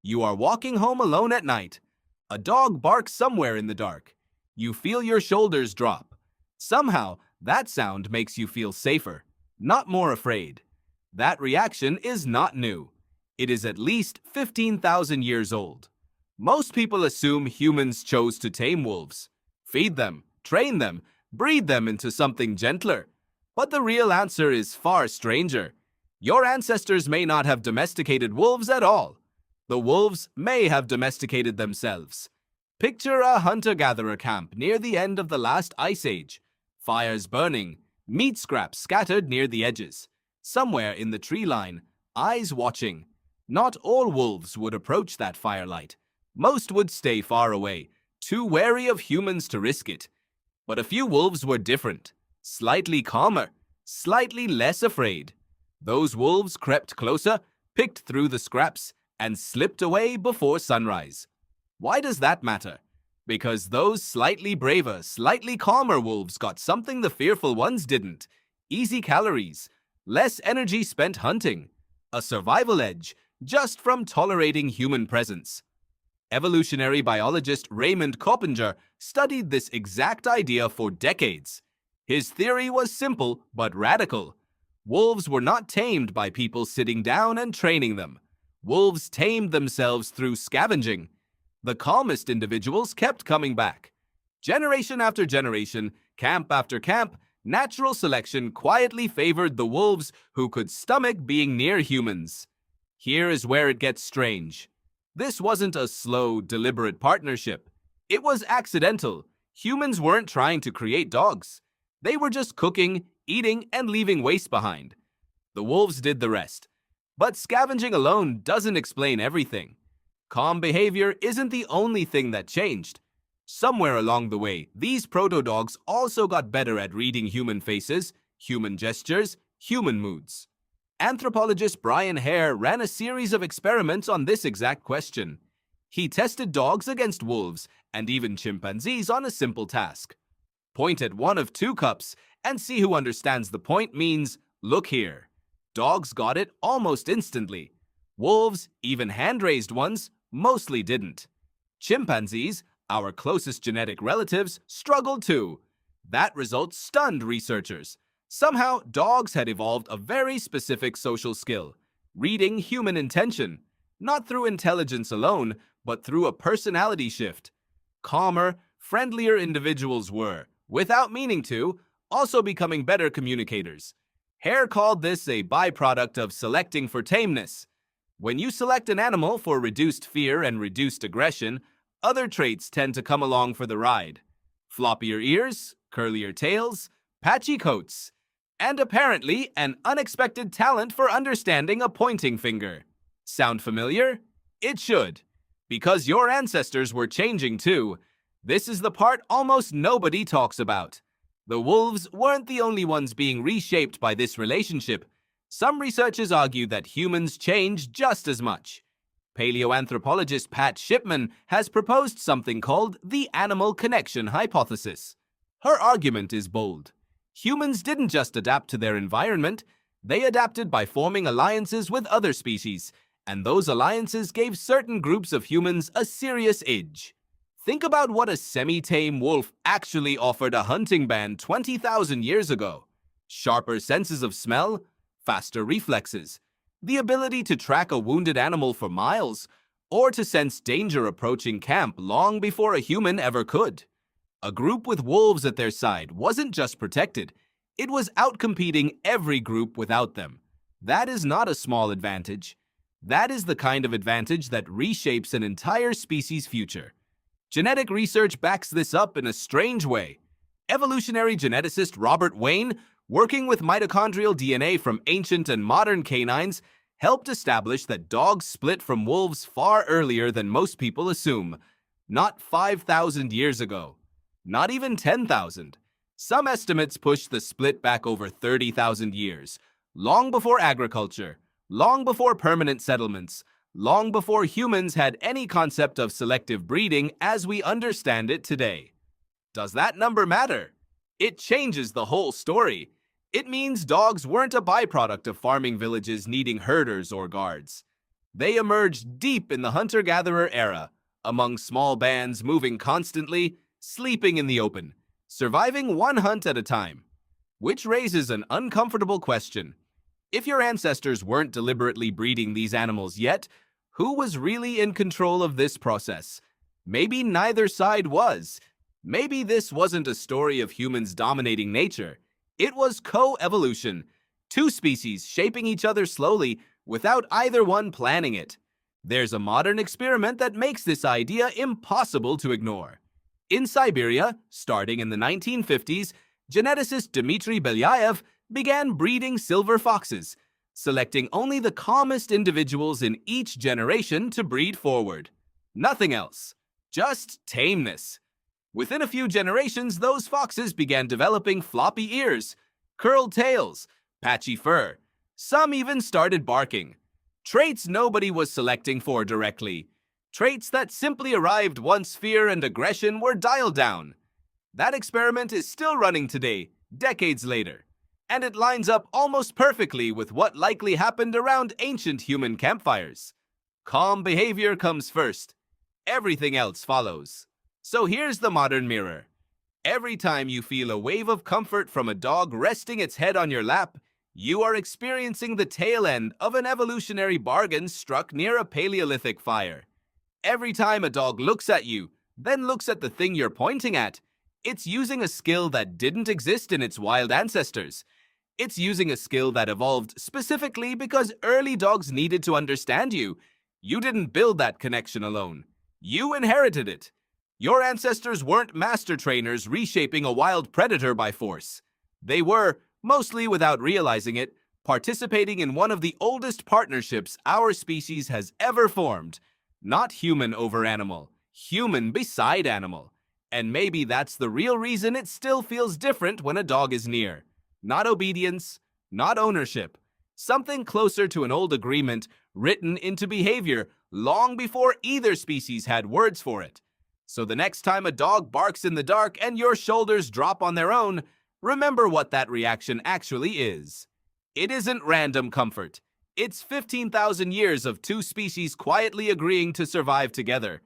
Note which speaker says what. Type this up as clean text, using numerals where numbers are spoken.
Speaker 1: You are walking home alone at night. A dog barks somewhere in the dark. You feel your shoulders drop. Somehow, that sound makes you feel safer, not more afraid. That reaction is not new. It is at least 15,000 years old. Most people assume humans chose to tame wolves, feed them, train them, breed them into something gentler. But the real answer is far stranger. Your ancestors may not have domesticated wolves at all. The wolves may have domesticated themselves. Picture a hunter-gatherer camp near the end of the last ice age. Fires burning, meat scraps scattered near the edges. Somewhere in the tree line, eyes watching. Not all wolves would approach that firelight. Most would stay far away, too wary of humans to risk it. But a few wolves were different, slightly calmer, slightly less afraid. Those wolves crept closer, picked through the scraps, and slipped away before sunrise. Why does that matter? Because those slightly braver, slightly calmer wolves got something the fearful ones didn't. Easy calories, less energy spent hunting, a survival edge just from tolerating human presence. Evolutionary biologist Raymond Coppinger studied this exact idea for decades. His theory was simple but radical. Wolves were not tamed by people sitting down and training them. Wolves tamed themselves through scavenging. The calmest individuals kept coming back. Generation after generation, camp after camp, natural selection quietly favored the wolves who could stomach being near humans. Here is where it gets strange. This wasn't a slow, deliberate partnership. It was accidental. Humans weren't trying to create dogs. They were just cooking, eating, and leaving waste behind. The wolves did the rest. But scavenging alone doesn't explain everything. Calm behavior isn't the only thing that changed. Somewhere along the way, these proto-dogs also got better at reading human faces, human gestures, human moods. Anthropologist Brian Hare ran a series of experiments on this exact question. He tested dogs against wolves and even chimpanzees on a simple task. Point at one of two cups and see who understands the point means, look here. Dogs got it almost instantly. Wolves, even hand-raised ones, mostly didn't. Chimpanzees, our closest genetic relatives, struggled too. That result stunned researchers. Somehow, dogs had evolved a very specific social skill, reading human intention, not through intelligence alone, but through a personality shift. Calmer, friendlier individuals were, without meaning to, also becoming better communicators. Hare called this a byproduct of selecting for tameness. When you select an animal for reduced fear and reduced aggression, other traits tend to come along for the ride. Floppier ears, curlier tails, patchy coats, and apparently an unexpected talent for understanding a pointing finger. Sound familiar? It should. Because your ancestors were changing too. This is the part almost nobody talks about. The wolves weren't the only ones being reshaped by this relationship. Some researchers argue that humans change just as much. Paleoanthropologist Pat Shipman has proposed something called the animal connection hypothesis. Her argument is bold. Humans didn't just adapt to their environment, they adapted by forming alliances with other species, and those alliances gave certain groups of humans a serious edge. Think about what a semi-tame wolf actually offered a hunting band 20,000 years ago. Sharper senses of smell, faster reflexes, the ability to track a wounded animal for miles, or to sense danger approaching camp long before a human ever could. A group with wolves at their side wasn't just protected, it was outcompeting every group without them. That is not a small advantage. That is the kind of advantage that reshapes an entire species' future. Genetic research backs this up in a strange way. Evolutionary geneticist Robert Wayne, working with mitochondrial DNA from ancient and modern canines, helped establish that dogs split from wolves far earlier than most people assume. Not 5,000 years ago. Not even 10,000. Some estimates push the split back over 30,000 years, long before agriculture, long before permanent settlements, long before humans had any concept of selective breeding as we understand it today. Does that number matter? It changes the whole story. It means dogs weren't a byproduct of farming villages needing herders or guards. They emerged deep in the hunter-gatherer era, among small bands moving constantly, sleeping in the open, surviving one hunt at a time. Which raises an uncomfortable question. If your ancestors weren't deliberately breeding these animals yet, who was really in control of this process? Maybe neither side was. Maybe this wasn't a story of humans dominating nature. It was co-evolution, two species shaping each other slowly without either one planning it. There's a modern experiment that makes this idea impossible to ignore. In Siberia, starting in the 1950s, geneticist Dmitry Belyaev began breeding silver foxes, selecting only the calmest individuals in each generation to breed forward. Nothing else. Just tameness. Within a few generations, those foxes began developing floppy ears, curled tails, patchy fur. Some even started barking. Traits nobody was selecting for directly. Traits that simply arrived once fear and aggression were dialed down. That experiment is still running today, decades later. And it lines up almost perfectly with what likely happened around ancient human campfires. Calm behavior comes first. Everything else follows. So here's the modern mirror. Every time you feel a wave of comfort from a dog resting its head on your lap, you are experiencing the tail end of an evolutionary bargain struck near a Paleolithic fire. Every time a dog looks at you, then looks at the thing you're pointing at, it's using a skill that didn't exist in its wild ancestors. It's using a skill that evolved specifically because early dogs needed to understand you. You didn't build that connection alone. You inherited it. Your ancestors weren't master trainers reshaping a wild predator by force. They were, mostly without realizing it, participating in one of the oldest partnerships our species has ever formed. Not human over animal, human beside animal. And maybe that's the real reason it still feels different when a dog is near. Not obedience, not ownership. Something closer to an old agreement written into behavior long before either species had words for it. So the next time a dog barks in the dark and your shoulders drop on their own, remember what that reaction actually is. It isn't random comfort. It's 15,000 years of two species quietly agreeing to survive together.